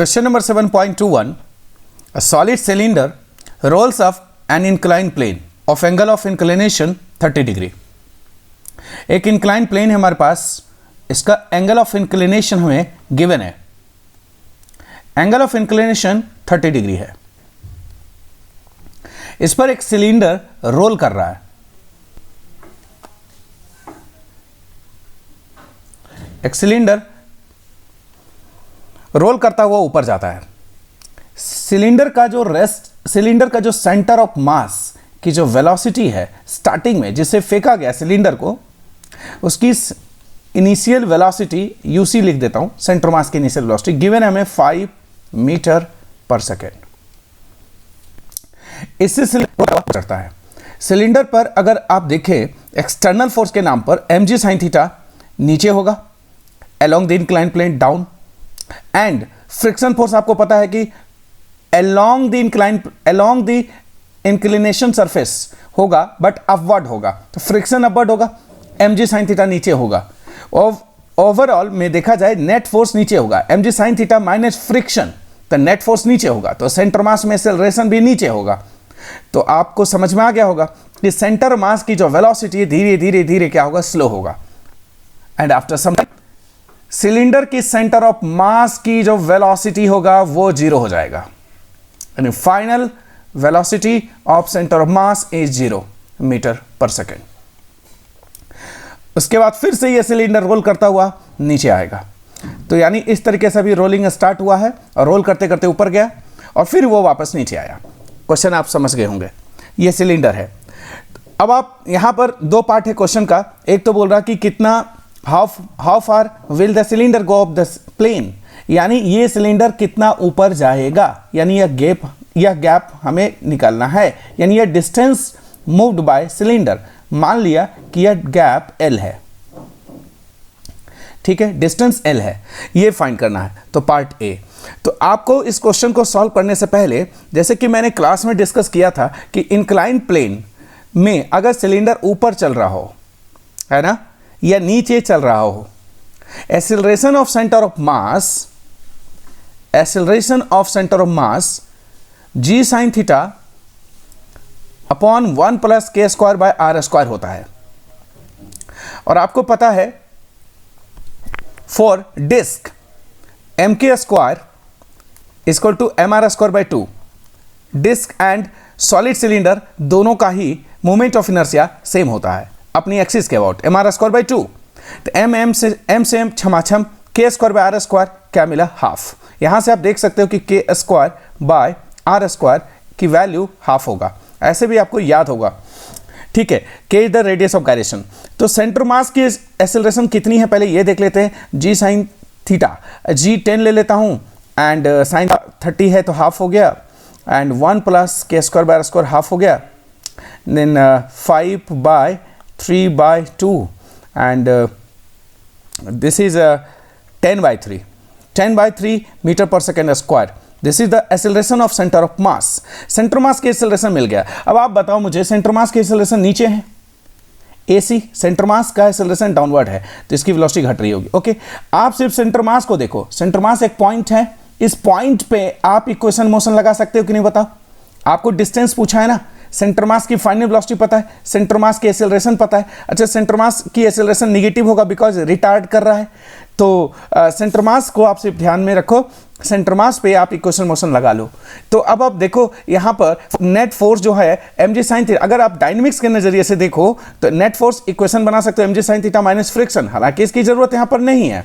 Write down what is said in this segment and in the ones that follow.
Question number 7.21. A solid cylinder rolls up an inclined plane of angle of inclination 30 degree. एक inclined plane है हमारे पास, इसका angle of inclination हमें given है। Angle of inclination 30 degree है। इस पर एक सिलेंडर रोल कर रहा है। एक सिलेंडर रोल करता हुआ ऊपर जाता है। सिलेंडर का जो सेंटर ऑफ मास की जो वेलोसिटी है स्टार्टिंग में जिसे फेंका गया सिलेंडर को, उसकी इनिशियल वेलोसिटी यूसी लिख देता हूं, सेंटर मास की इनिशियल वेलोसिटी गिवन है हमें 5 मीटर पर सेकेंड। इससे सिलेंडर चढ़ता है। सिलेंडर पर अगर आप देखें एक्सटर्नल फोर्स के नाम पर mg sin थीटा नीचे होगा along the inclined plane down, and friction force आपको पता है कि along the inclination surface होगा बट अपवर्ड होगा, तो फ्रिक्शन अपवर्ड होगा, mg sin थीटा नीचे होगा। ओवरऑल में देखा जाए नेट फोर्स नीचे होगा, mg sin theta minus friction, तो नेट फोर्स नीचे होगा, तो सेंटर मास में एक्सेलरेशन भी नीचे होगा। तो आपको समझ में आ गया होगा कि सेंटर मास की जो वेलोसिटी धीरे धीरे धीरे क्या होगा, स्लो होगा। And after some time cylinder की सेंटर ऑफ मास की जो वेलोसिटी होगा वो 0 हो जाएगा, यानी final velocity of centre of mass is 0 metre पर सेकेंड। उसके बाद फिर से ये सिलेंडर रोल करता हुआ नीचे आएगा। तो यानी इस तरीके से भी रोलिंग स्टार्ट हुआ है और रोल करते करते ऊपर गया और फिर वो वापस नीचे आया। क्वेश्चन आप समझ गए होंगे, ये सिलेंडर है। अब आप यहां पर दो पार्ट है क्वेश्चन का। एक तो बोल रहा कि कितना how far will the cylinder go off the plane, यानी ये सिलेंडर कितना ऊपर जाएगा, यानी यह गैप हमें निकालना है, यानी यह डिस्टेंस मूव्ड बाय सिलेंडर। मान लिया कि यह गैप L है, ठीक है, डिस्टेंस L है, ये फाइंड करना है। तो पार्ट ए। तो आपको इस क्वेश्चन को सॉल्व करने से पहले, जैसे कि मैंने क्लास में डिस्कस किया था कि इंक्लाइंड प्लेन में अगर सिलेंडर ऊपर चल रहा हो, है ना, या नीचे चल रहा हो, acceleration of centre of mass g sin theta upon 1 plus के स्क्वायर बाय आर स्क्वायर होता है। और आपको पता है for disc M K square equal to M R square by 2। Disc and solid cylinder दोनों का ही मोमेंट ऑफ इनर्शिया सेम होता है अपनी एक्सिस के about, M R square by 2। तो एम से एम छमाछम, के स्क्वायर बाय आर स्क्वायर क्या मिला, हाफ। यहां से आप देख सकते हो कि के स्क्वायर बाय आर स्क्वायर की वैल्यू हाफ होगा, ऐसे भी आपको याद होगा, ठीक है। के is the radius of gyration. तो सेंटर मास की एक्सेलरेशन कितनी है पहले ये देख लेते हैं। जी साइन थीटा, जी 10 ले लेता हूं एंड साइन 30 है तो हाफ हो गया, एंड 1 प्लस के square by are square half हो गया, then 5 by 3 by 2 and this is 10 by 3 metre पर second square. This is the acceleration of centre of mass. Centre mass की एक्सेलरेशन मिल गया। अब आप बताओ मुझे, सेंटर मास की एक्सेलरेशन नीचे है, AC सेंटर मास का एक्सेलरेशन डाउनवर्ड है, तो इसकी वेलोसिटी घट रही होगी। ओके, आप सिर्फ सेंटर मास को देखो। सेंटर मास एक पॉइंट है, इस पॉइंट पे आप इक्वेशन मोशन लगा सकते हो कि नहीं बताओ। आपको डिस्टेंस पूछा है ना, सेंटर मास की फाइनल वेलोसिटी पता है, सेंटर मास की एक्सेलरेशन पता है। अच्छा, सेंटर मास की एक्सेलरेशन नेगेटिव होगा बिकॉज रिटार्ड कर रहा है, तो सेंटर मास को आप सिर्फ ध्यान में रखो, सेंटर मास पे आप इक्वेशन मोशन लगा लो। तो अब आप देखो यहां पर नेट फोर्स जो है mg sin थीटा, अगर आप डायनेमिक्स के नजरिए से देखो तो नेट फोर्स इक्वेशन बना सकते हो mg sin theta minus friction. हालांकि इसकी जरूरत यहां पर नहीं है,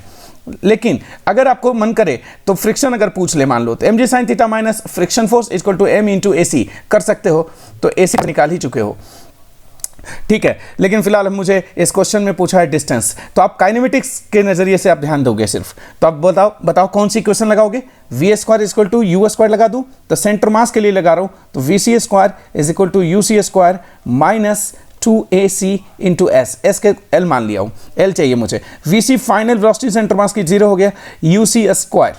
लेकिन अगर आपको मन करे तो फ्रिक्शन अगर पूछ ले मान लो, तो mg sin theta minus friction force equal to m into AC कर सकते हो, तो AC निकाल ही चुके हो, ठीक है। लेकिन फिलहाल मुझे इस क्वेश्चन में पूछा है डिस्टेंस, तो आप काइनेमेटिक्स के नजरिए से आप ध्यान दोगे सिर्फ। तो आप बताओ कौन सी इक्वेशन लगाओगे। V square equal to U square लगा दूं, तो सेंटर मास के लिए लगा रहा हूं, तो v c square is equal to u c square minus 2AC into s. S के एल मान लिया हूं, एल चाहिए मुझे। V c final velocity centre mass की 0 हो गया, यू सी स्क्वायर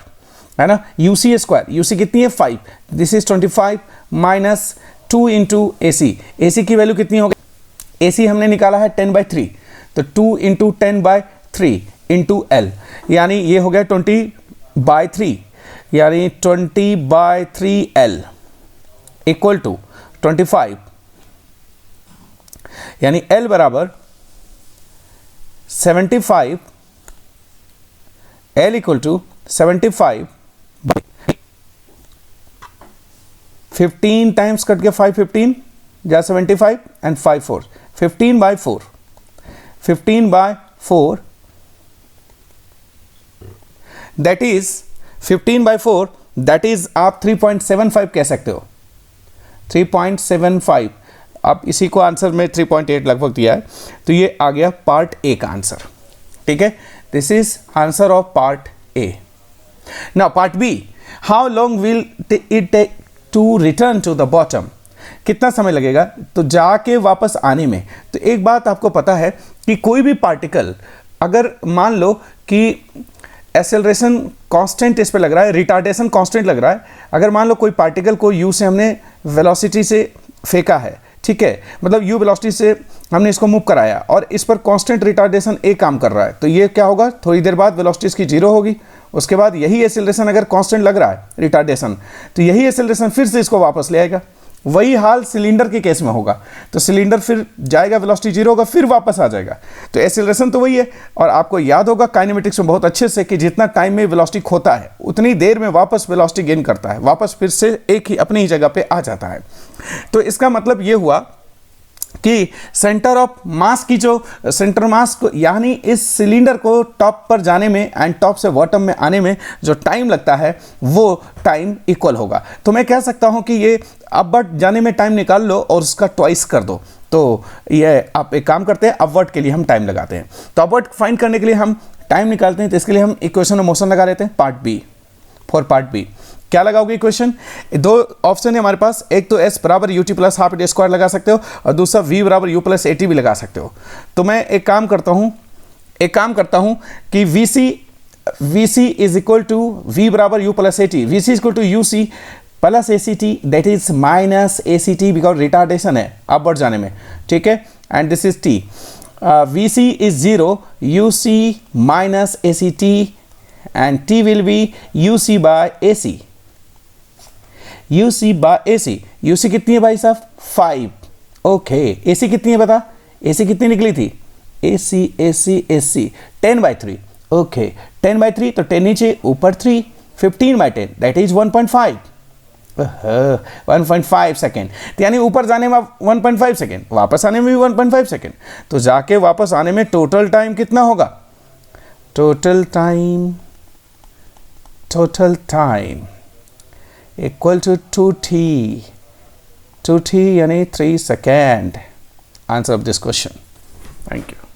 है ना, u c square, u c कितनी है 5, this is 25 minus 2 into AC। AC की वैल्यू कितनी होगी, AC हमने निकाला है 10 by 3, तो 2 इंटू 10 by 3 इंटू L, यानी ये हो गया 20 by 3। यानी 20/3L इक्वल टू 25, यानी L बराबर 75, L equal to 75 15 times cut के 5 15 या 75 and 5 4 15/4 15/4 that is 15/4 that is आप 3.75 कह सकते हो, 3.75। आप इसी को आंसर में 3.8 लगभग दिया है, तो ये आ गया पार्ट ए का आंसर। ठीक है, this is answer of part A. Now part B, how long will it take to return to the bottom, कितना समय लगेगा तो जाके वापस आने में। तो एक बात आपको पता है कि कोई भी पार्टिकल, अगर मान लो कि एक्सेलरेशन कांस्टेंट इस पे लग रहा है, रिटार्डेशन कांस्टेंट लग रहा है, अगर मान लो कोई पार्टिकल को यू से हमने वेलोसिटी से फेंका है, ठीक है, मतलब यू वेलोसिटी से हमने इसको मूव कराया और इस पर कांस्टेंट रिटार्डेशन ए काम कर रहा है, तो ये क्या होगा, थोड़ी देर बाद वेलोसिटी इसकी जीरो होगी। उसके बाद यही एक्सेलरेशन अगर कांस्टेंट लग रहा है रिटार्डेशन, तो यही एक्सेलरेशन फिर से इसको वापस ले आएगा। वही हाल सिलेंडर के केस में होगा, तो सिलेंडर फिर जाएगा, वेलोसिटी जीरो होगा, फिर वापस आ जाएगा। तो एक्सेलरेशन तो वही है। और आपको याद होगा काइनेमेटिक्स में बहुत अच्छे से कि जितना टाइम में वेलोसिटी खोता है उतनी देर में वापस वेलोसिटी गेन करता है, वापस फिर से एक ही अपनी ही जगह पे आ जाता है। तो इसका मतलब ये हुआ कि सेंटर ऑफ मास की जो सेंटर मास को, यानी इस सिलेंडर को टॉप पर जाने में एंड टॉप से बॉटम में आने में जो टाइम लगता है वो टाइम इक्वल होगा। तो मैं कह सकता हूं कि ये अपवर्ड जाने में टाइम निकाल लो और उसका ट्वाइस कर दो। तो ये आप एक काम करते हैं, अपवर्ड के लिए हम टाइम लगाते हैं। तो अपवर्ड फाइंड करने के लिए हम टाइम निकालते हैं, तो इसके लिए हम इक्वेशन ऑफ मोशन लगा लेते हैं। Part B, for part B क्या लगाओगे इक्वेशन? दो ऑप्शन है हमारे पास, एक तो s बराबर ut plus half D square लगा सकते हो और दूसरा v बराबर u प्लस at भी लगा सकते हो। तो मैं एक काम करता हूं कि vc is equal to v बराबर u plus at, vc is equal to uc plus act, that is minus act because retardation है अपवर्ड जाने में, ठीक है, and this is t, vc is 0, uc minus act and t will be uc by ac, UC by AC। UC कितनी है भाई साहब? 5। Okay, AC कितनी है बता? AC कितनी निकली थी? AC 10/3। ओके, 10/3 तो 10 नीचे ऊपर 3, 15/10 दैट इज 1.5। 1.5 सेकेंड, तो यानी ऊपर जाने में 1.5 सेकेंड, वापस आने में भी 1.5 सेकेंड। तो जाके वापस आने में टोटल टाइम कितना होगा? Total time equal to 2t यानी 3 second. Answer of this question. Thank you.